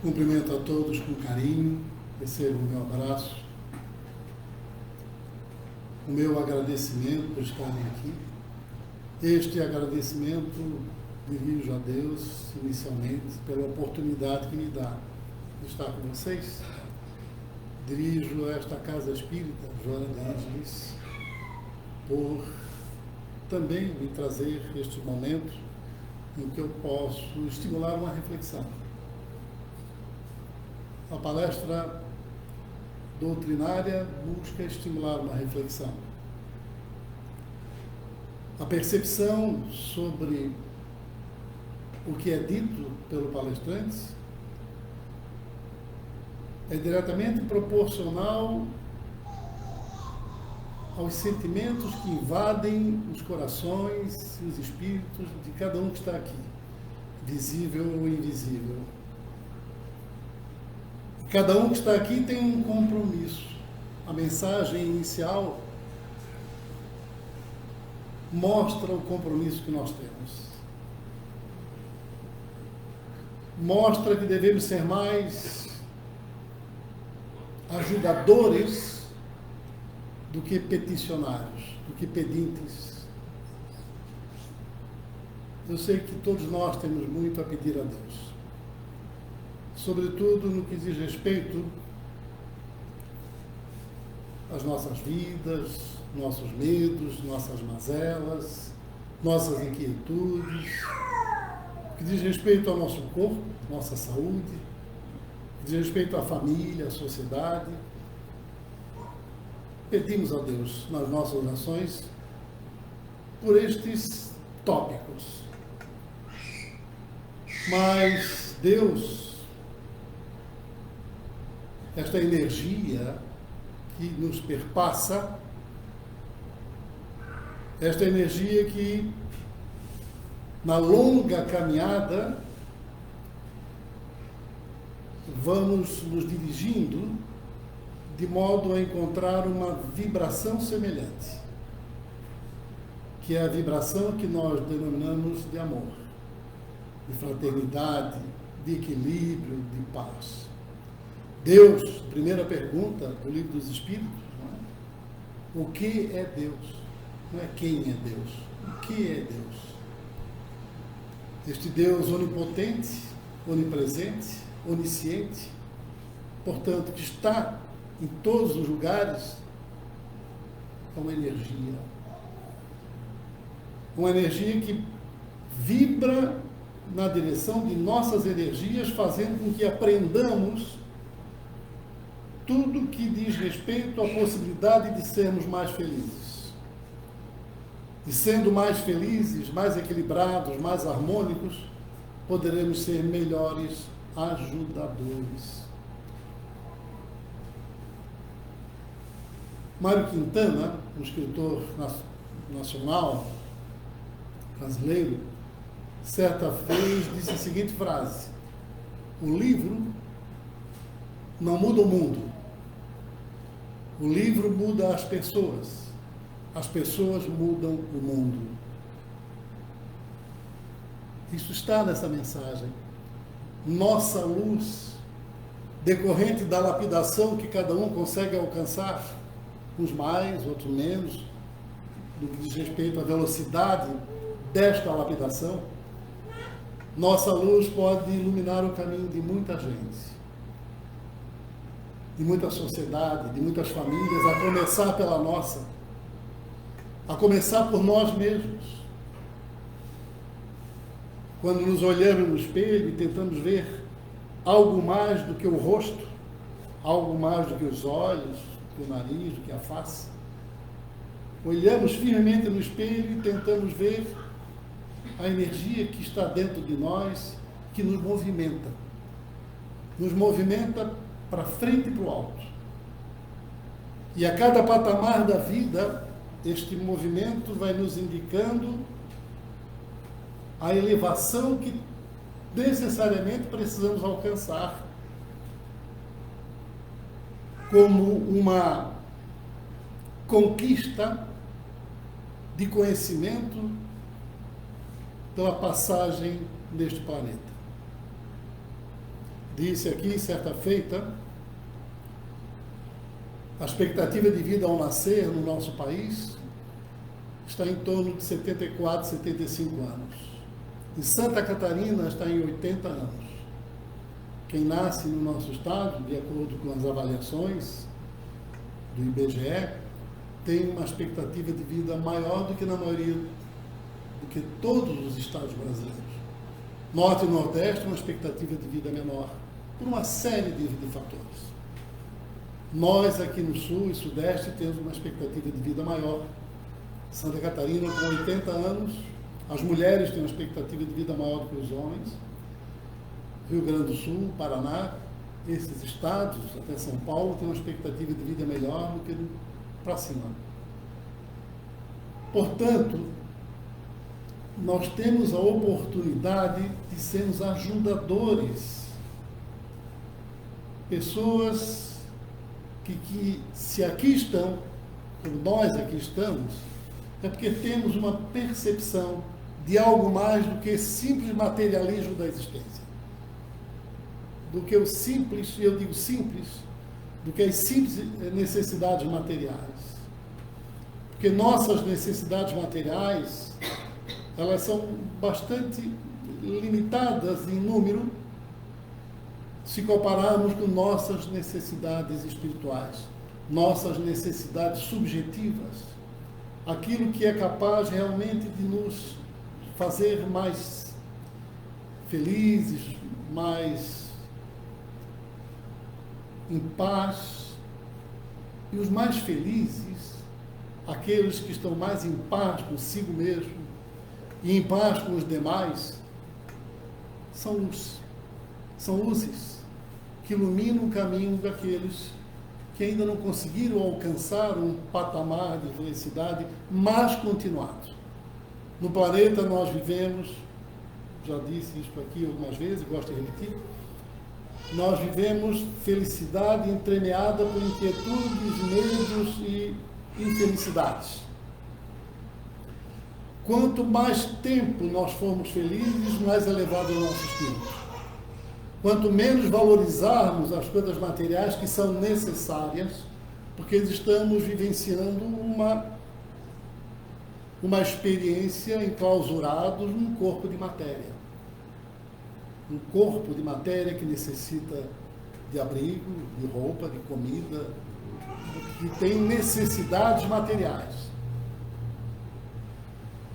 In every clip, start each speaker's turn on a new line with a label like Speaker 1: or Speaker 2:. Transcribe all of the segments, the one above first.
Speaker 1: Cumprimento a todos com carinho, recebo o meu abraço, o meu agradecimento por estarem aqui. Este agradecimento dirijo a Deus, inicialmente, pela oportunidade que me dá de estar com vocês. Dirijo a esta Casa Espírita, Joana de Ângeles, por também me trazer estes momentos em que eu posso estimular uma reflexão. A palestra doutrinária busca estimular uma reflexão. A percepção sobre o que é dito pelo palestrante é diretamente proporcional aos sentimentos que invadem os corações e os espíritos de cada um que está aqui, visível ou invisível. Cada um que está aqui tem um compromisso. A mensagem inicial mostra o compromisso que nós temos. Mostra que devemos ser mais ajudadores do que peticionários, do que pedintes. Eu sei que todos nós temos muito a pedir a Deus. Sobretudo no que diz respeito às nossas vidas, nossos medos, nossas mazelas, nossas inquietudes, que diz respeito ao nosso corpo, nossa saúde, que diz respeito à família, à sociedade. Pedimos a Deus nas nossas orações por estes tópicos. Mas Deus, esta energia que nos perpassa, esta energia que, na longa caminhada, vamos nos dirigindo de modo a encontrar uma vibração semelhante, que é a vibração que nós denominamos de amor, de fraternidade, de equilíbrio, de paz. Deus, primeira pergunta do Livro dos Espíritos, não é? O que é Deus? Não é quem é Deus, o que é Deus? Este Deus onipotente, onipresente, onisciente, portanto, que está em todos os lugares, é uma energia. Uma energia que vibra na direção de nossas energias, fazendo com que aprendamos tudo que diz respeito à possibilidade de sermos mais felizes. E sendo mais felizes, mais equilibrados, mais harmônicos, poderemos ser melhores ajudadores. Mário Quintana, um escritor nacional brasileiro, certa vez disse a seguinte frase: o livro não muda o mundo, o livro muda as pessoas mudam o mundo. Isso está nessa mensagem. Nossa luz, decorrente da lapidação que cada um consegue alcançar, uns mais, outros menos, do que diz respeito à velocidade desta lapidação, nossa luz pode iluminar o caminho de muita gente, de muita sociedade, de muitas famílias, a começar pela nossa, a começar por nós mesmos. Quando nos olhamos no espelho e tentamos ver algo mais do que o rosto, algo mais do que os olhos, do que o nariz, do que a face, olhamos firmemente no espelho e tentamos ver a energia que está dentro de nós, que nos movimenta para frente e para o alto. E a cada patamar da vida, este movimento vai nos indicando a elevação que necessariamente precisamos alcançar, como uma conquista de conhecimento pela passagem neste planeta. disse aqui, certa feita, a expectativa de vida ao nascer no nosso país está em torno de 74, 75 anos. Em Santa Catarina está em 80 anos. Quem nasce no nosso estado, de acordo com as avaliações do IBGE, tem uma expectativa de vida maior do que na maioria, do que todos os estados brasileiros. Norte e Nordeste, uma expectativa de vida menor, por uma série de fatores. Nós, aqui no Sul e Sudeste, temos uma expectativa de vida maior. Santa Catarina, com 80 anos, as mulheres têm uma expectativa de vida maior do que os homens. Rio Grande do Sul, Paraná, esses estados, até São Paulo, têm uma expectativa de vida melhor do que para cima. Portanto, nós temos a oportunidade de sermos ajudadores. Pessoas que se aqui estão, como nós aqui estamos, é porque temos uma percepção de algo mais do que simples materialismo da existência. Do que o simples, e eu digo simples, do que as simples necessidades materiais. Porque nossas necessidades materiais, elas são bastante limitadas em número, se compararmos com nossas necessidades espirituais, nossas necessidades subjetivas, aquilo que é capaz realmente de nos fazer mais felizes, mais em paz. E os mais felizes, aqueles que estão mais em paz consigo mesmo e em paz com os demais, são luzes que iluminam o caminho daqueles que ainda não conseguiram alcançar um patamar de felicidade mais continuado. No planeta nós vivemos, já disse isso aqui algumas vezes, gosto de repetir, nós vivemos felicidade entremeada por inquietudes, medos e infelicidades. Quanto mais tempo nós formos felizes, mais elevado é o nosso espírito. Quanto menos valorizarmos as coisas materiais que são necessárias, porque estamos vivenciando uma experiência enclausurados num corpo de matéria. Um corpo de matéria que necessita de abrigo, de roupa, de comida, que tem necessidades materiais.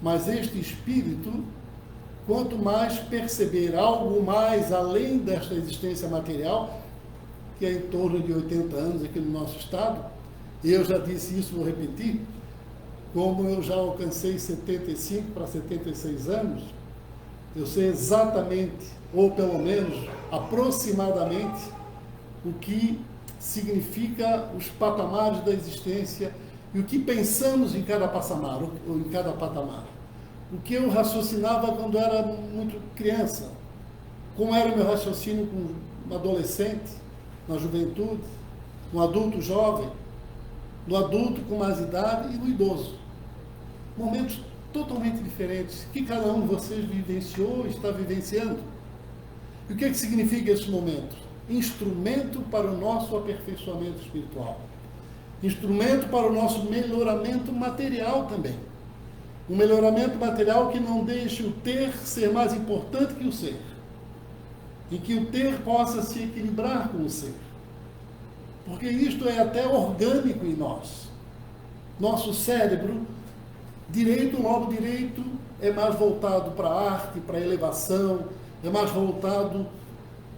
Speaker 1: Mas este espírito, quanto mais perceber algo mais além desta existência material, que é em torno de 80 anos aqui no nosso estado, e eu já disse isso, vou repetir, como eu já alcancei 75 para 76 anos, eu sei exatamente, ou pelo menos aproximadamente, o que significa os patamares da existência e o que pensamos em cada patamar, ou em cada patamar. O que eu raciocinava quando era muito criança, como era o meu raciocínio com um adolescente, na juventude, um adulto jovem, no adulto com mais idade e no idoso. Momentos totalmente diferentes, que cada um de vocês vivenciou e está vivenciando. E o que é que significa esse momento? Instrumento para o nosso aperfeiçoamento espiritual. Instrumento para o nosso melhoramento material também. Um melhoramento material que não deixe o ter ser mais importante que o ser. E que o ter possa se equilibrar com o ser. Porque isto é até orgânico em nós. Nosso cérebro, direito, lobo direito, é mais voltado para a arte, para a elevação, é mais voltado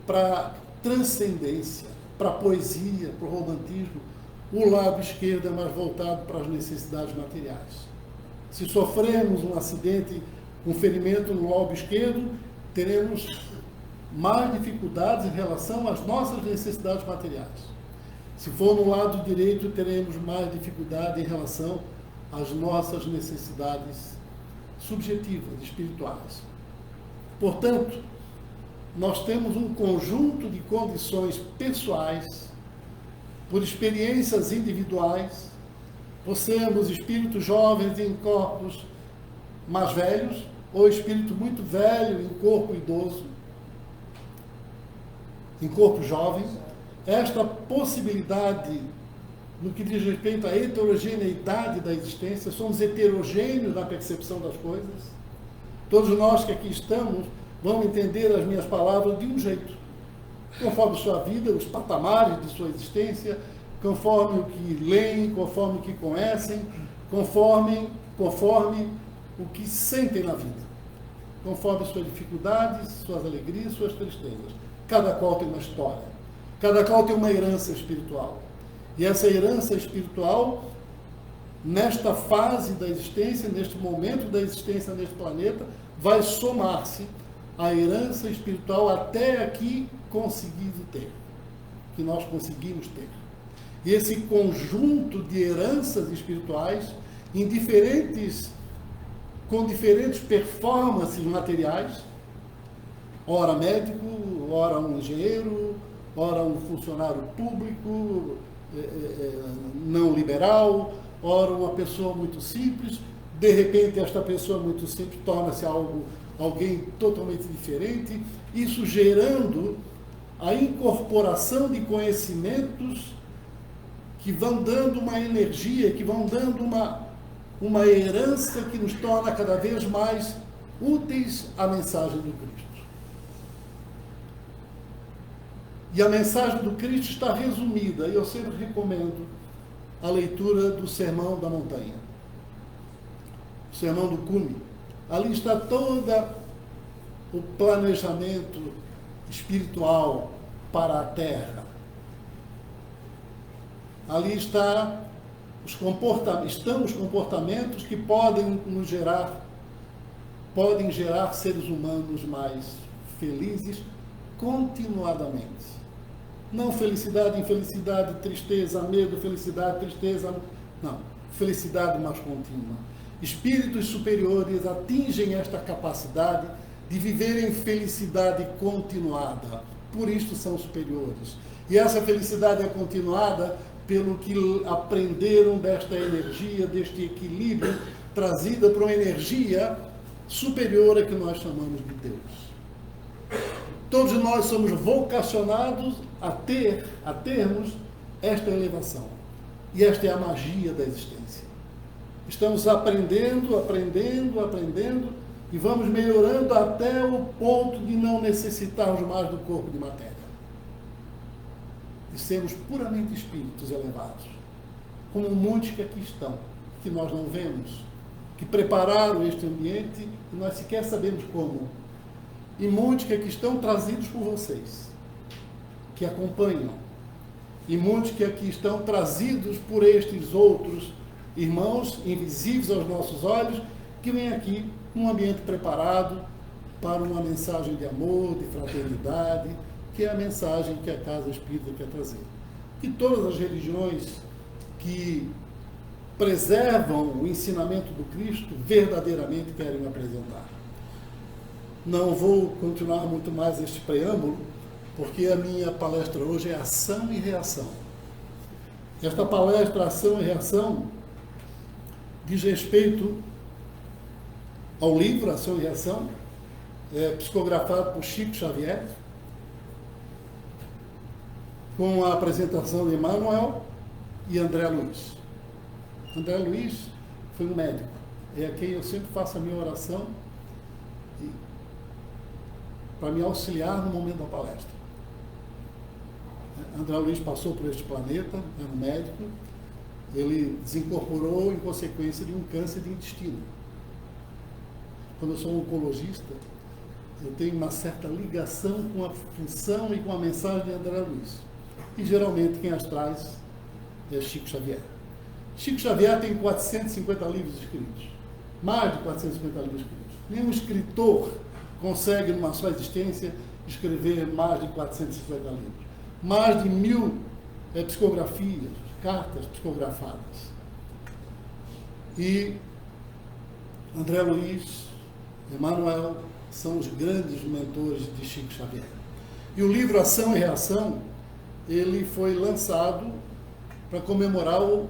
Speaker 1: para a transcendência, para a poesia, para o romantismo. O lado esquerdo é mais voltado para as necessidades materiais. Se sofrermos um acidente, um ferimento no lobo esquerdo, teremos mais dificuldades em relação às nossas necessidades materiais. Se for no lado direito, teremos mais dificuldade em relação às nossas necessidades subjetivas, espirituais. Portanto, nós temos um conjunto de condições pessoais, por experiências individuais, possamos espíritos jovens em corpos mais velhos, ou espírito muito velho em corpo idoso, em corpo jovem, esta possibilidade no que diz respeito à heterogeneidade da existência, somos heterogêneos na percepção das coisas. Todos nós que aqui estamos vamos entender as minhas palavras de um jeito, conforme sua vida, os patamares de sua existência, conforme o que leem, conforme o que conhecem, conforme o que sentem na vida, conforme suas dificuldades, suas alegrias, suas tristezas. Cada qual tem uma história, cada qual tem uma herança espiritual. E essa herança espiritual, nesta fase da existência, neste momento da existência neste planeta, vai somar-se à herança espiritual até aqui conseguido ter, que nós conseguimos ter. E esse conjunto de heranças espirituais, com diferentes performances materiais, ora médico, ora um engenheiro, ora um funcionário público, não liberal, ora uma pessoa muito simples, de repente esta pessoa muito simples torna-se alguém totalmente diferente, isso gerando a incorporação de conhecimentos que vão dando uma energia, que vão dando uma herança que nos torna cada vez mais úteis à mensagem do Cristo. E a mensagem do Cristo está resumida, e eu sempre recomendo a leitura do Sermão da Montanha, o Sermão do Cume. Ali está todo o planejamento espiritual para a Terra. Ali estão os comportamentos que podem gerar seres humanos mais felizes continuadamente. Não felicidade, infelicidade, tristeza, medo, felicidade, tristeza. Não. Felicidade mais contínua. Espíritos superiores atingem esta capacidade de viver em felicidade continuada. Por isto são superiores. E essa felicidade é continuada pelo que aprenderam desta energia, deste equilíbrio, trazida por uma energia superior a que nós chamamos de Deus. Todos nós somos vocacionados a termos esta elevação. E esta é a magia da existência. Estamos aprendendo, e vamos melhorando até o ponto de não necessitarmos mais do corpo de matéria. De sermos puramente espíritos elevados. Como muitos que aqui estão, que nós não vemos, que prepararam este ambiente e nós sequer sabemos como. E muitos que aqui estão trazidos por vocês, que acompanham. E muitos que aqui estão trazidos por estes outros irmãos, invisíveis aos nossos olhos, que vêm aqui num ambiente preparado para uma mensagem de amor, de fraternidade, que é a mensagem que a Casa Espírita quer trazer. Que todas as religiões que preservam o ensinamento do Cristo verdadeiramente querem apresentar. Não vou continuar muito mais este preâmbulo, porque a minha palestra hoje é Ação e Reação. Esta palestra, Ação e Reação, diz respeito ao livro Ação e Reação, psicografado por Chico Xavier, com a apresentação de Emmanuel e André Luiz. André Luiz foi um médico, é a quem eu sempre faço a minha oração para me auxiliar no momento da palestra. André Luiz passou por este planeta, era um médico, ele desincorporou em consequência de um câncer de intestino. Quando eu sou um oncologista, eu tenho uma certa ligação com a função e com a mensagem de André Luiz. E geralmente quem as traz é Chico Xavier. Chico Xavier tem 450 livros escritos. Mais de 450 livros escritos. Nenhum escritor consegue, numa só existência, escrever mais de 450 livros. Mais de 1000 psicografias, cartas psicografadas. E André Luiz, Emmanuel, são os grandes mentores de Chico Xavier. E o livro Ação e Reação, ele foi lançado para comemorar o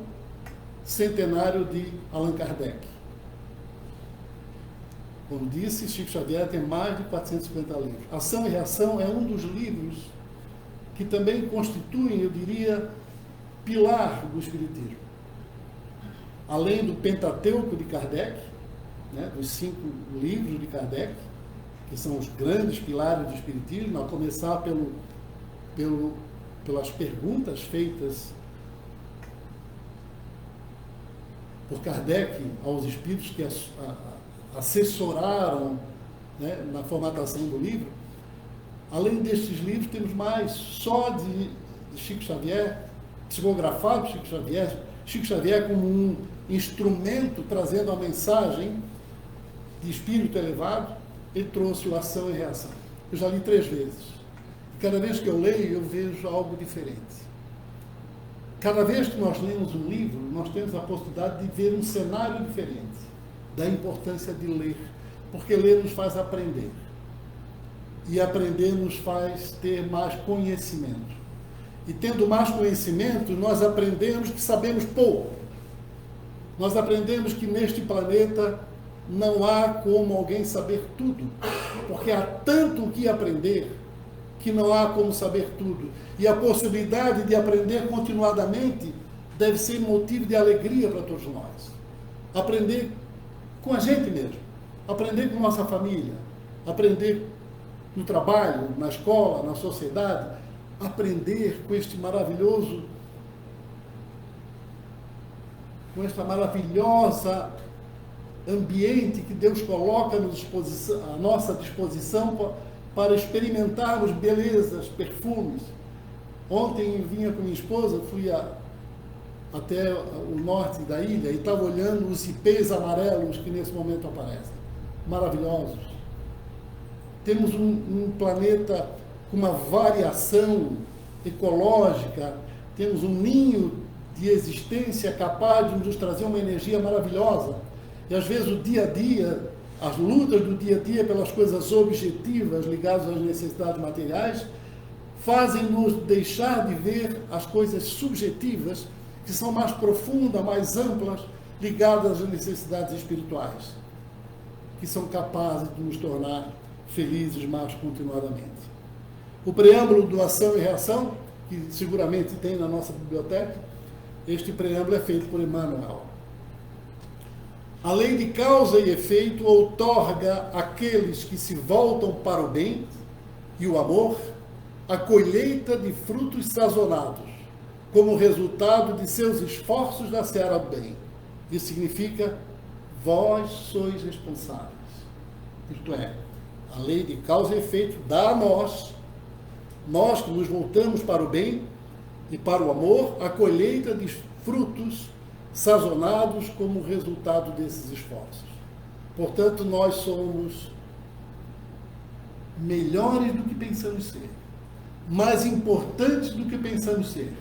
Speaker 1: centenário de Allan Kardec. Como disse, Chico Xavier tem mais de 450 livros. Ação e Reação é um dos livros que também constituem, eu diria, pilar do Espiritismo. Além do Pentateuco de Kardec, né, dos 5 livros de Kardec, que são os grandes pilares do Espiritismo, a começar pelas perguntas feitas por Kardec aos espíritos que assessoraram, né, na formatação do livro. Além destes livros, temos mais só de Chico Xavier, psicografado por Chico Xavier como um instrumento trazendo a mensagem de espírito elevado. Ele trouxe o Ação e Reação. Eu já li 3 vezes. Cada vez que eu leio, eu vejo algo diferente. Cada vez que nós lemos um livro, nós temos a possibilidade de ver um cenário diferente da importância de ler, porque ler nos faz aprender. E aprender nos faz ter mais conhecimento. E tendo mais conhecimento, nós aprendemos que sabemos pouco. Nós aprendemos que neste planeta não há como alguém saber tudo, porque há tanto o que aprender que não há como saber tudo. E a possibilidade de aprender continuadamente deve ser motivo de alegria para todos nós. Aprender com a gente mesmo, aprender com nossa família, aprender no trabalho, na escola, na sociedade, aprender com esta maravilhosa ambiente que Deus coloca à nossa disposição para experimentarmos belezas, perfumes. Ontem vinha com minha esposa, fui até o norte da ilha e estava olhando os ipês amarelos que nesse momento aparecem. Maravilhosos. Temos um planeta com uma variação ecológica, temos um ninho de existência capaz de nos trazer uma energia maravilhosa. E às vezes o dia a dia, as lutas do dia a dia pelas coisas objetivas ligadas às necessidades materiais, fazem-nos deixar de ver as coisas subjetivas, que são mais profundas, mais amplas, ligadas às necessidades espirituais, que são capazes de nos tornar felizes mais continuadamente. O preâmbulo do Ação e Reação, que seguramente tem na nossa biblioteca, este preâmbulo é feito por Emmanuel. A lei de causa e efeito outorga àqueles que se voltam para o bem e o amor a colheita de frutos sazonados, como resultado de seus esforços na seara do bem. Isso significa, vós sois responsáveis. Isto é, a lei de causa e efeito dá a nós que nos voltamos para o bem e para o amor, a colheita de frutos sazonados como resultado desses esforços. Portanto, nós somos melhores do que pensamos ser, mais importantes do que pensamos ser,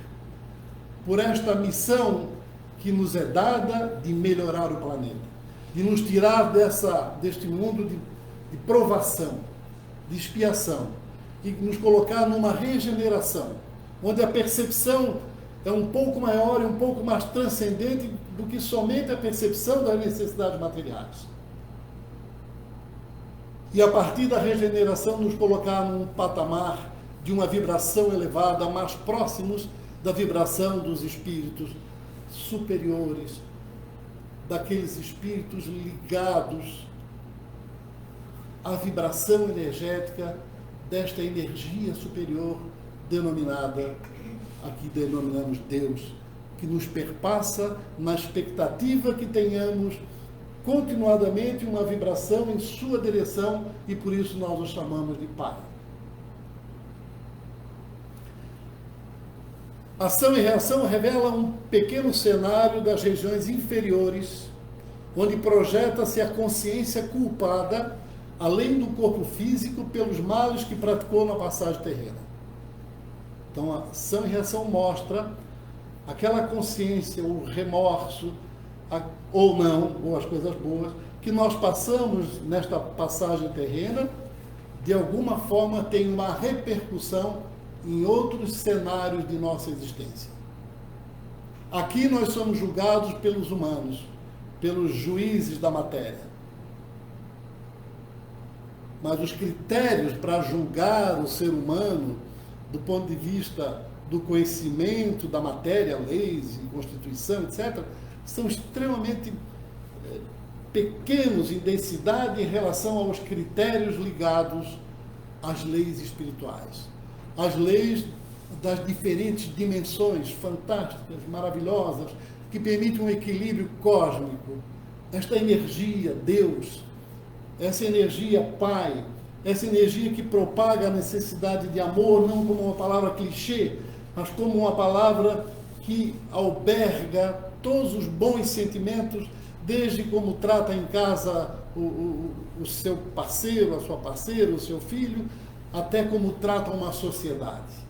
Speaker 1: por esta missão que nos é dada de melhorar o planeta, de nos tirar deste mundo de provação, de expiação, e nos colocar numa regeneração, onde a percepção é um pouco maior e um pouco mais transcendente do que somente a percepção das necessidades materiais. E a partir da regeneração nos colocar num patamar de uma vibração elevada, mais próximos da vibração dos espíritos superiores, daqueles espíritos ligados à vibração energética desta energia superior denominada, aqui denominamos Deus, que nos perpassa na expectativa que tenhamos continuadamente uma vibração em sua direção e por isso nós o chamamos de Pai. Ação e Reação revela um pequeno cenário das regiões inferiores, onde projeta-se a consciência culpada, além do corpo físico, pelos males que praticou na passagem terrena. Então, a Ação e Reação mostra aquela consciência, o remorso, ou não, ou as coisas boas, que nós passamos nesta passagem terrena, de alguma forma tem uma repercussão em outros cenários de nossa existência. Aqui nós somos julgados pelos humanos, pelos juízes da matéria. Mas os critérios para julgar o ser humano do ponto de vista do conhecimento da matéria, leis e Constituição, etc., são extremamente pequenos em densidade em relação aos critérios ligados às leis espirituais, às leis das diferentes dimensões fantásticas, maravilhosas, que permitem um equilíbrio cósmico. Esta energia, Deus, essa energia Pai, essa energia que propaga a necessidade de amor, não como uma palavra clichê, mas como uma palavra que alberga todos os bons sentimentos, desde como trata em casa o seu parceiro, a sua parceira, o seu filho, até como trata uma sociedade.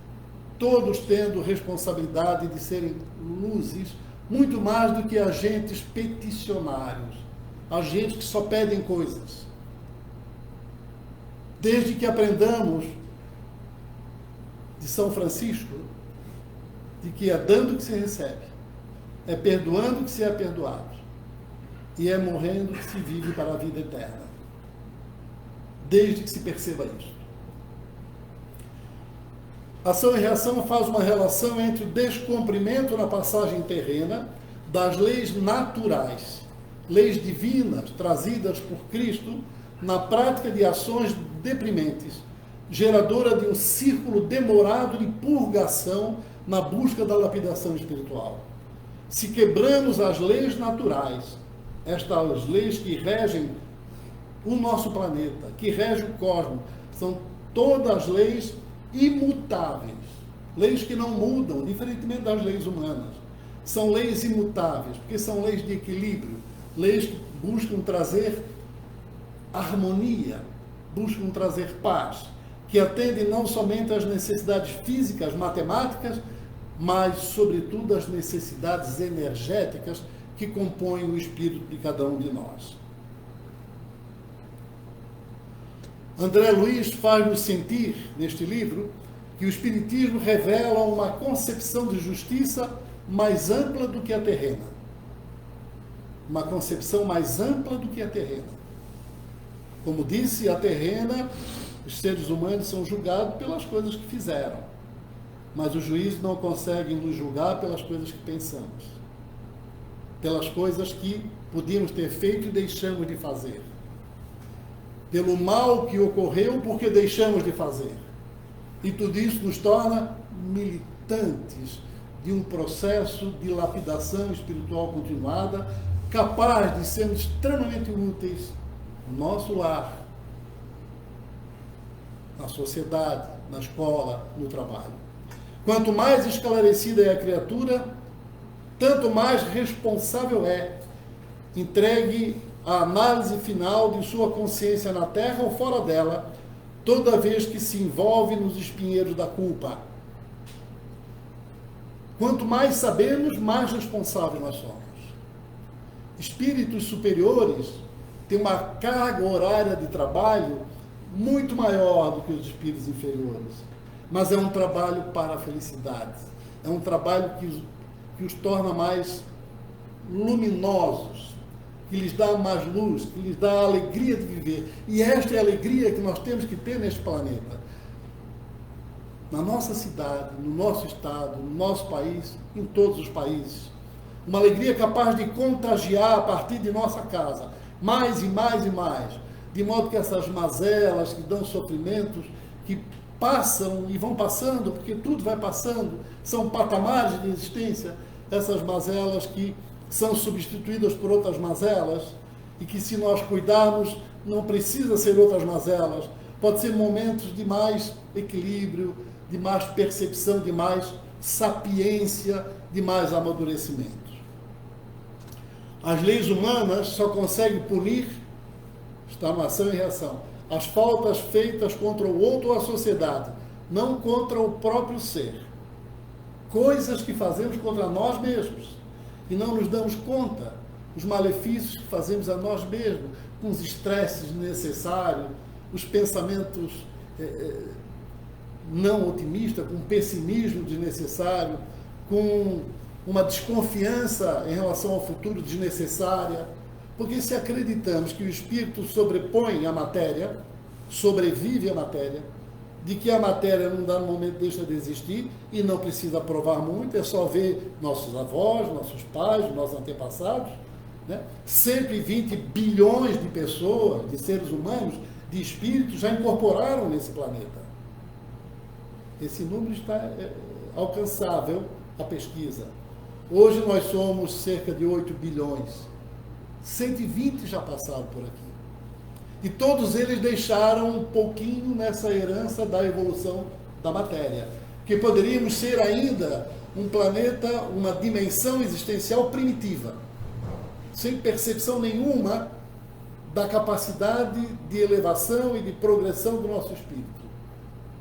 Speaker 1: Todos tendo responsabilidade de serem luzes, muito mais do que agentes peticionários, agentes que só pedem coisas. Desde que aprendamos de São Francisco, de que é dando que se recebe, é perdoando que se é perdoado, e é morrendo que se vive para a vida eterna. Desde que se perceba isso. Ação e reação faz uma relação entre o descumprimento na passagem terrena das leis naturais, leis divinas trazidas por Cristo na prática de ações deprimentes, geradora de um círculo demorado de purgação na busca da lapidação espiritual. Se quebramos as leis naturais, estas leis que regem o nosso planeta, que regem o cosmos, são todas leis imutáveis, leis que não mudam, diferentemente das leis humanas. São leis imutáveis, porque são leis de equilíbrio, leis que buscam trazer harmonia, buscam trazer paz, que atendem não somente às necessidades físicas, matemáticas, mas, sobretudo, às necessidades energéticas que compõem o espírito de cada um de nós. André Luiz faz-nos sentir, neste livro, que o Espiritismo revela uma concepção de justiça mais ampla do que a terrena. Uma concepção mais ampla do que a terrena. Como disse, a terrena, os seres humanos são julgados pelas coisas que fizeram. Mas os juízes não conseguem nos julgar pelas coisas que pensamos. Pelas coisas que podíamos ter feito e deixamos de fazer. Pelo mal que ocorreu porque deixamos de fazer. E tudo isso nos torna militantes de um processo de lapidação espiritual continuada, capaz de sermos extremamente úteis no nosso lar, na sociedade, na escola, no trabalho. Quanto mais esclarecida é a criatura, tanto mais responsável é, entregue à análise final de sua consciência na terra ou fora dela, toda vez que se envolve nos espinheiros da culpa. Quanto mais sabemos, mais responsáveis nós somos. Espíritos superiores têm uma carga horária de trabalho muito maior do que os espíritos inferiores. Mas é um trabalho para a felicidade. É um trabalho que os torna mais luminosos, que lhes dá mais luz, que lhes dá a alegria de viver. E esta é a alegria que nós temos que ter neste planeta. Na nossa cidade, no nosso estado, no nosso país, em todos os países. Uma alegria capaz de contagiar a partir de nossa casa, mais e mais e mais. De modo que essas mazelas que dão sofrimentos, que passam e vão passando, porque tudo vai passando, são patamares de existência, essas mazelas que são substituídas por outras mazelas, e que se nós cuidarmos, não precisa ser outras mazelas, pode ser momentos de mais equilíbrio, de mais percepção, de mais sapiência, de mais amadurecimento. As leis humanas só conseguem punir, está na ação e reação, as faltas feitas contra o outro ou a sociedade, não contra o próprio ser. Coisas que fazemos contra nós mesmos e não nos damos conta, os malefícios que fazemos a nós mesmos, com os estresses necessários, os pensamentos não otimistas, com pessimismo desnecessário, com uma desconfiança em relação ao futuro desnecessária. Porque se acreditamos que o espírito sobrepõe a matéria, sobrevive à matéria, de que a matéria, num dado momento, deixa de existir, e não precisa provar muito, é só ver nossos avós, nossos pais, nossos antepassados, né? 120 bilhões de pessoas, de seres humanos, de espíritos, já incorporaram nesse planeta. Esse número está alcançável à pesquisa. Hoje nós somos cerca de 8 bilhões. 120 já passaram por aqui. E todos eles deixaram um pouquinho nessa herança da evolução da matéria. Que poderíamos ser ainda um planeta, uma dimensão existencial primitiva, sem percepção nenhuma da capacidade de elevação e de progressão do nosso espírito.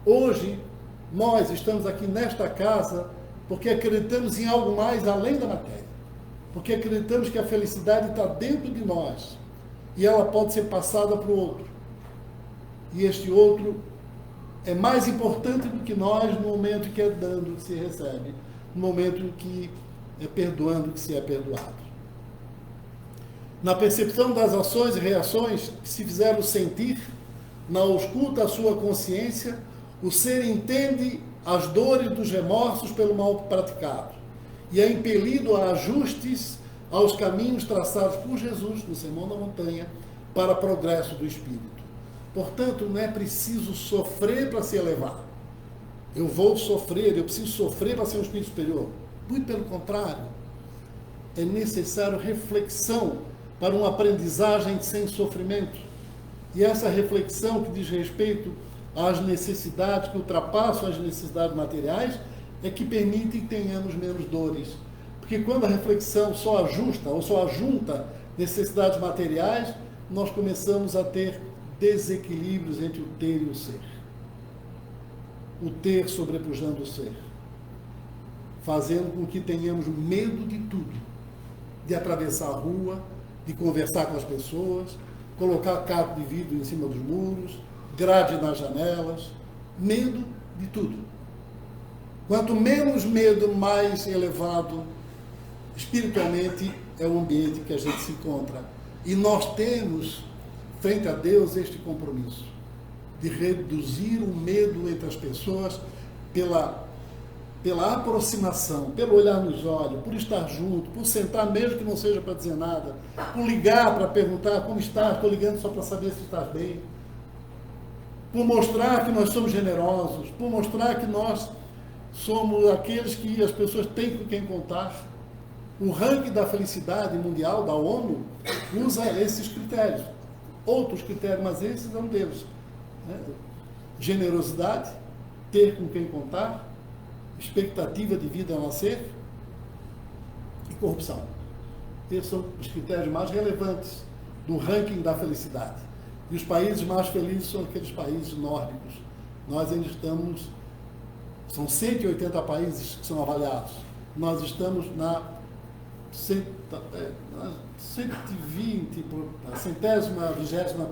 Speaker 1: Hoje, nós estamos aqui nesta casa porque acreditamos em algo mais além da matéria. Porque acreditamos que a felicidade está dentro de nós e ela pode ser passada para o outro. E este outro é mais importante do que nós no momento que é dando que se recebe, no momento que é perdoando que se é perdoado. Na percepção das ações e reações que se fizeram sentir, na ausculta a sua consciência, o ser entende as dores dos remorsos pelo mal praticado e é impelido a ajustes aos caminhos traçados por Jesus no Sermão da Montanha para progresso do espírito. Portanto, não é preciso sofrer para se elevar. Eu vou sofrer, eu preciso sofrer para ser um espírito superior. Muito pelo contrário, é necessário reflexão para uma aprendizagem sem sofrimento. E essa reflexão que diz respeito às necessidades, que ultrapassam as necessidades materiais, é que permite que tenhamos menos dores. Porque quando a reflexão só ajusta ou só ajunta necessidades materiais, nós começamos a ter desequilíbrios entre o ter e o ser. O ter sobrepujando o ser. Fazendo com que tenhamos medo de tudo. De atravessar a rua, de conversar com as pessoas, colocar caco de vidro em cima dos muros, grade nas janelas, medo de tudo. Quanto menos medo, mais elevado espiritualmente é o ambiente que a gente se encontra. E nós temos, frente a Deus, este compromisso de reduzir o medo entre as pessoas pela aproximação, pelo olhar nos olhos, por estar junto, por sentar mesmo que não seja para dizer nada, por ligar para perguntar como estás, estou ligando só para saber se estás bem, por mostrar que nós somos generosos, por mostrar que nós somos aqueles que as pessoas têm com quem contar. O ranking da felicidade mundial da ONU usa esses critérios. Outros critérios, mas esses são deles. Né? Generosidade, ter com quem contar, expectativa de vida a nascer e corrupção. Esses são os critérios mais relevantes do ranking da felicidade. E os países mais felizes são aqueles países nórdicos. Nós ainda estamos, são 180 países que são avaliados. Nós estamos na 120, a centésima, vigésima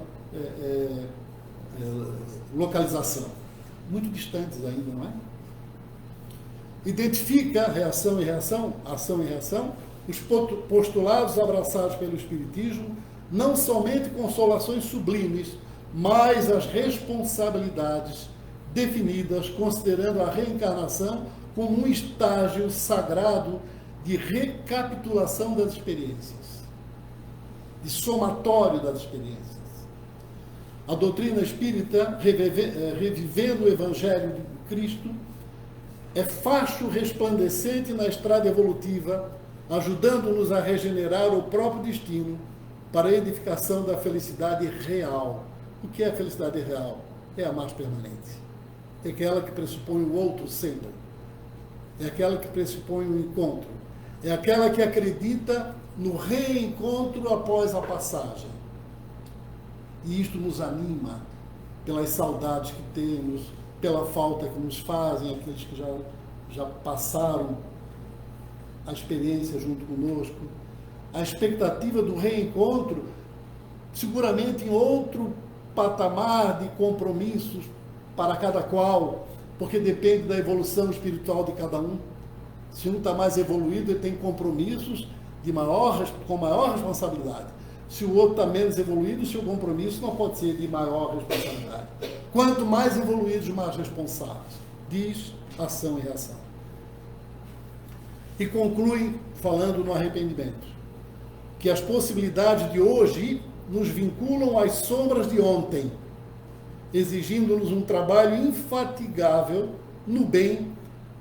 Speaker 1: localização. Muito distantes ainda, não é? Identifica reação e reação, ação e reação, os postulados abraçados pelo Espiritismo, não somente consolações sublimes, mas as responsabilidades definidas, considerando a reencarnação como um estágio sagrado de recapitulação das experiências, de somatório das experiências. A doutrina espírita, revivendo o Evangelho de Cristo, é facho resplandecente na estrada evolutiva, ajudando-nos a regenerar o próprio destino para a edificação da felicidade real. O que é a felicidade real? É a mais permanente. É aquela que pressupõe o outro sempre. É aquela que pressupõe o encontro. É aquela que acredita no reencontro após a passagem. E isto nos anima pelas saudades que temos, pela falta que nos fazem aqueles que já passaram a experiência junto conosco. A expectativa do reencontro, seguramente em outro patamar de compromissos para cada qual, porque depende da evolução espiritual de cada um. Se um está mais evoluído, ele tem compromissos com maior responsabilidade. se o outro está menos evoluído, o seu compromisso não pode ser de maior responsabilidade. Quanto mais evoluídos, mais responsáveis. Diz ação e reação. E conclui falando no arrependimento, que as possibilidades de hoje nos vinculam às sombras de ontem, exigindo-nos um trabalho infatigável no bem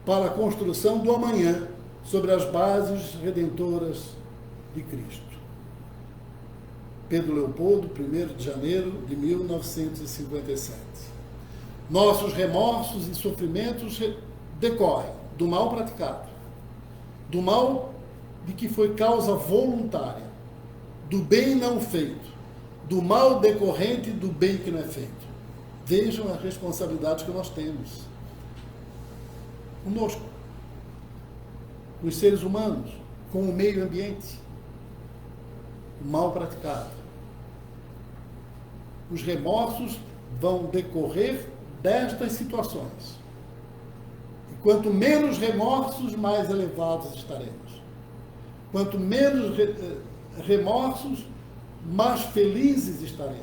Speaker 1: para a construção do amanhã, sobre as bases redentoras de Cristo. Pedro Leopoldo, 1º de janeiro de 1957. Nossos remorsos e sofrimentos decorrem do mal praticado, do mal de que foi causa voluntária, do bem não feito, do mal decorrente do bem que não é feito. Vejam as responsabilidades que nós temos conosco, com os seres humanos, com o meio ambiente, o mal praticado. Os remorsos vão decorrer destas situações. E quanto menos remorsos, mais elevados estaremos. Quanto menos remorsos, mais felizes estaremos.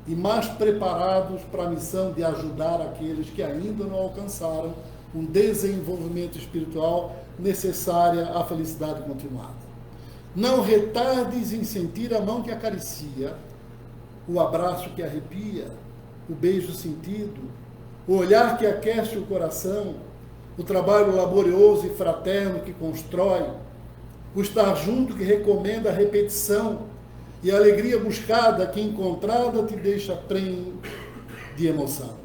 Speaker 1: E mais preparados para a missão de ajudar aqueles que ainda não alcançaram um desenvolvimento espiritual necessária à felicidade continuada. Não retardes em sentir a mão que acaricia, o abraço que arrepia, o beijo sentido, o olhar que aquece o coração, o trabalho laborioso e fraterno que constrói, o estar junto que recomenda a repetição e a alegria buscada que encontrada te deixa prenhe de emoção.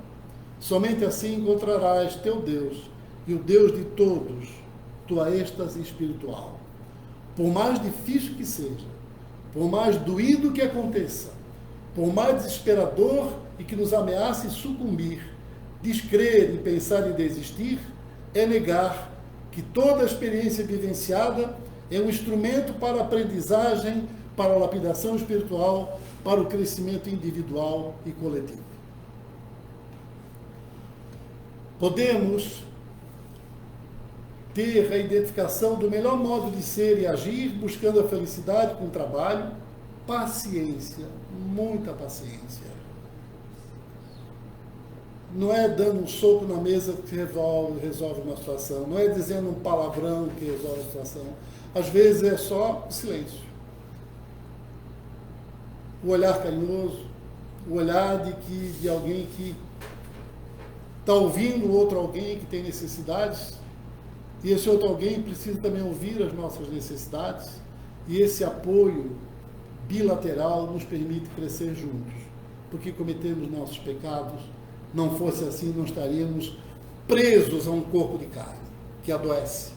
Speaker 1: Somente assim encontrarás teu Deus e o Deus de todos, tua êxtase espiritual. Por mais difícil que seja, por mais doído que aconteça, por mais desesperador e que nos ameace sucumbir, descrer e pensar em desistir, é negar que toda a experiência vivenciada é um instrumento para a aprendizagem, para a lapidação espiritual, para o crescimento individual e coletivo. Podemos ter a identificação do melhor modo de ser e agir, buscando a felicidade com trabalho, paciência, muita paciência. Não é dando um soco na mesa que resolve uma situação, não é dizendo um palavrão que resolve a situação. Às vezes é só silêncio. O olhar carinhoso, o olhar de alguém que está ouvindo outro alguém que tem necessidades, e esse outro alguém precisa também ouvir as nossas necessidades, e esse apoio bilateral nos permite crescer juntos, porque cometemos nossos pecados. Não fosse assim, não estaríamos presos a um corpo de carne que adoece,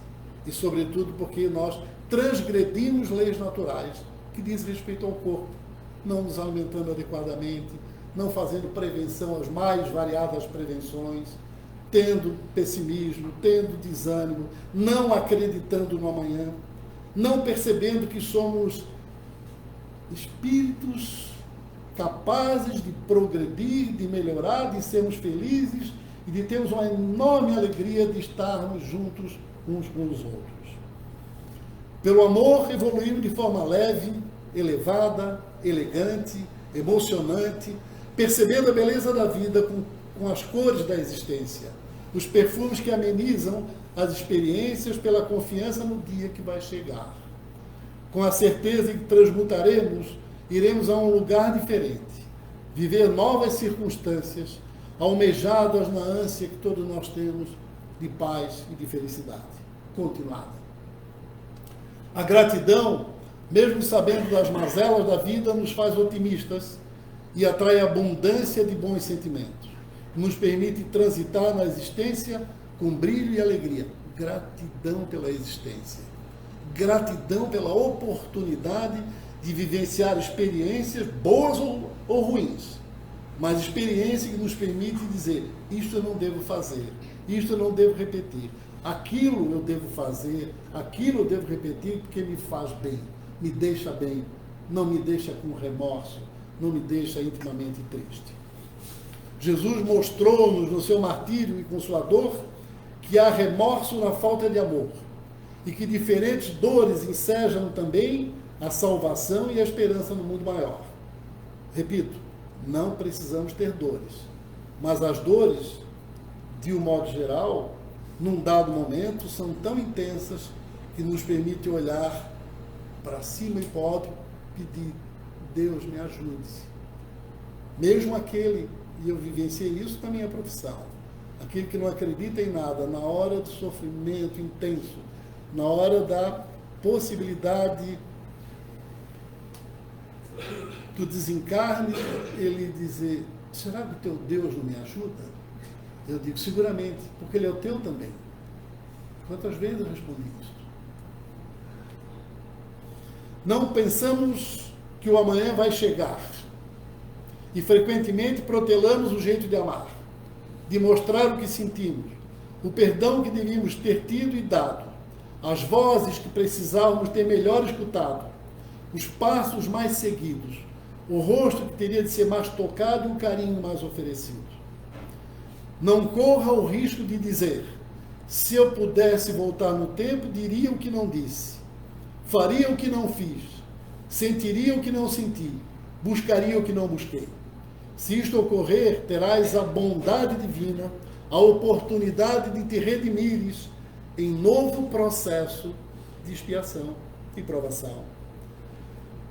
Speaker 1: e sobretudo porque nós transgredimos leis naturais que dizem respeito ao corpo, não nos alimentando adequadamente, não fazendo prevenção, as mais variadas prevenções, tendo pessimismo, tendo desânimo, não acreditando no amanhã, não percebendo que somos espíritos capazes de progredir, de melhorar, de sermos felizes e de termos uma enorme alegria de estarmos juntos uns com os outros. Pelo amor, evoluímos de forma leve, elevada, elegante, emocionante, percebendo a beleza da vida com as cores da existência, os perfumes que amenizam as experiências pela confiança no dia que vai chegar. Com a certeza de que transmutaremos, iremos a um lugar diferente, viver novas circunstâncias, almejadas na ânsia que todos nós temos de paz e de felicidade continuada. A gratidão, mesmo sabendo das mazelas da vida, nos faz otimistas e atrai abundância de bons sentimentos. Nos permite transitar na existência com brilho e alegria. Gratidão pela existência. Gratidão pela oportunidade de vivenciar experiências boas ou ruins, mas experiência que nos permite dizer: isto eu não devo fazer, isto eu não devo repetir, aquilo eu devo fazer, aquilo eu devo repetir porque me faz bem, me deixa bem, não me deixa com remorso, não me deixa intimamente triste. Jesus mostrou-nos no seu martírio e com sua dor que há remorso na falta de amor e que diferentes dores ensejam também a salvação e a esperança no mundo maior. Repito, não precisamos ter dores, mas as dores, de um modo geral, num dado momento, são tão intensas que nos permite olhar para cima e para o alto e pedir: Deus, me ajude. Mesmo aquele, e eu vivenciei isso na minha profissão, aquele que não acredita em nada, na hora do sofrimento intenso, na hora da possibilidade do desencarne, ele dizer: será que o teu Deus não me ajuda? Eu digo: seguramente, porque ele é o teu também. Quantas vezes eu respondi isso? Não pensamos que o amanhã vai chegar e frequentemente protelamos o jeito de amar, de mostrar o que sentimos, o perdão que devíamos ter tido e dado, as vozes que precisávamos ter melhor escutado, os passos mais seguidos, o rosto que teria de ser mais tocado e o carinho mais oferecido. Não corra o risco de dizer: se eu pudesse voltar no tempo, diria o que não disse, faria o que não fiz, sentiria o que não senti, buscaria o que não busquei. Se isto ocorrer, terás a bondade divina, a oportunidade de te redimires em novo processo de expiação e provação.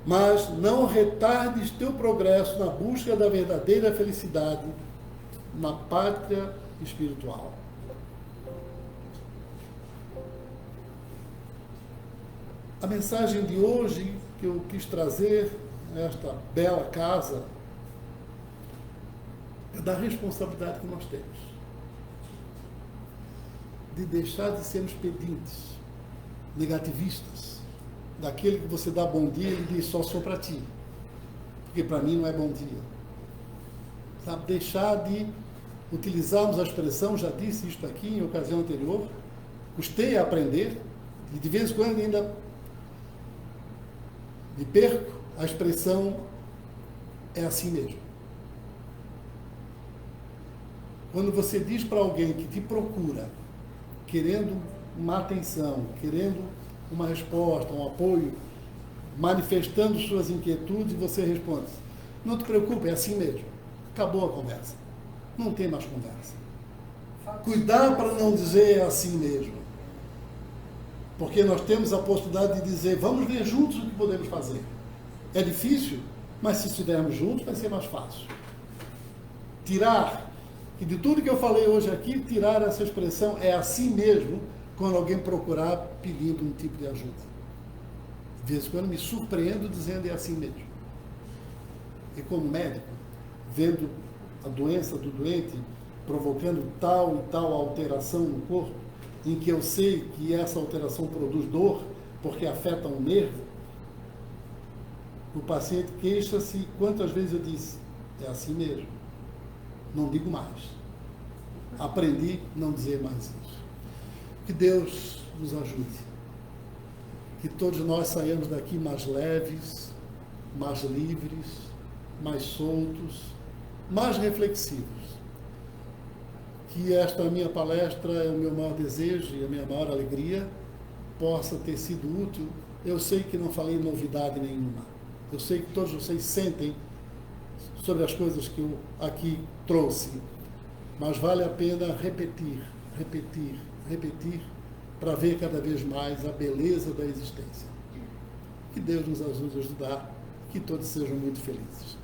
Speaker 1: Mas não retardes teu progresso na busca da verdadeira felicidade na pátria espiritual. A mensagem de hoje que eu quis trazer nesta bela casa é da responsabilidade que nós temos de deixar de sermos pedintes, negativistas, daquele que você dá bom dia e ele diz: só sou para ti, porque para mim não é bom dia. Sabe? Deixar de utilizarmos a expressão, já disse isto aqui em ocasião anterior, custei a aprender, e de vez em quando ainda me perco, a expressão é assim mesmo. Quando você diz para alguém que te procura, querendo uma atenção, querendo uma resposta, um apoio, manifestando suas inquietudes, você responde: não te preocupe, é assim mesmo. Acabou a conversa. Não tem mais conversa. Cuidar para não dizer assim mesmo. Porque nós temos a possibilidade de dizer: vamos ver juntos o que podemos fazer. É difícil, mas se estivermos juntos vai ser mais fácil. Tirar, e de tudo que eu falei hoje aqui, tirar essa expressão "é assim mesmo", quando alguém procurar pedindo um tipo de ajuda. De vez em quando me surpreendo dizendo "é assim mesmo". E como médico, vendo a doença do doente provocando tal e tal alteração no corpo, em que eu sei que essa alteração produz dor, porque afeta um nervo, o paciente queixa-se. Quantas vezes eu disse: é assim mesmo, não digo mais. Aprendi a não dizer mais isso. Que Deus nos ajude, que todos nós saímos daqui mais leves, mais livres, mais soltos, mais reflexivos. Que esta minha palestra é o meu maior desejo e a minha maior alegria, possa ter sido útil. Eu sei que não falei novidade nenhuma. Eu sei que todos vocês sentem sobre as coisas que eu aqui trouxe, mas vale a pena repetir, repetir, repetir, para ver cada vez mais a beleza da existência. Que Deus nos ajude a ajudar, que todos sejam muito felizes.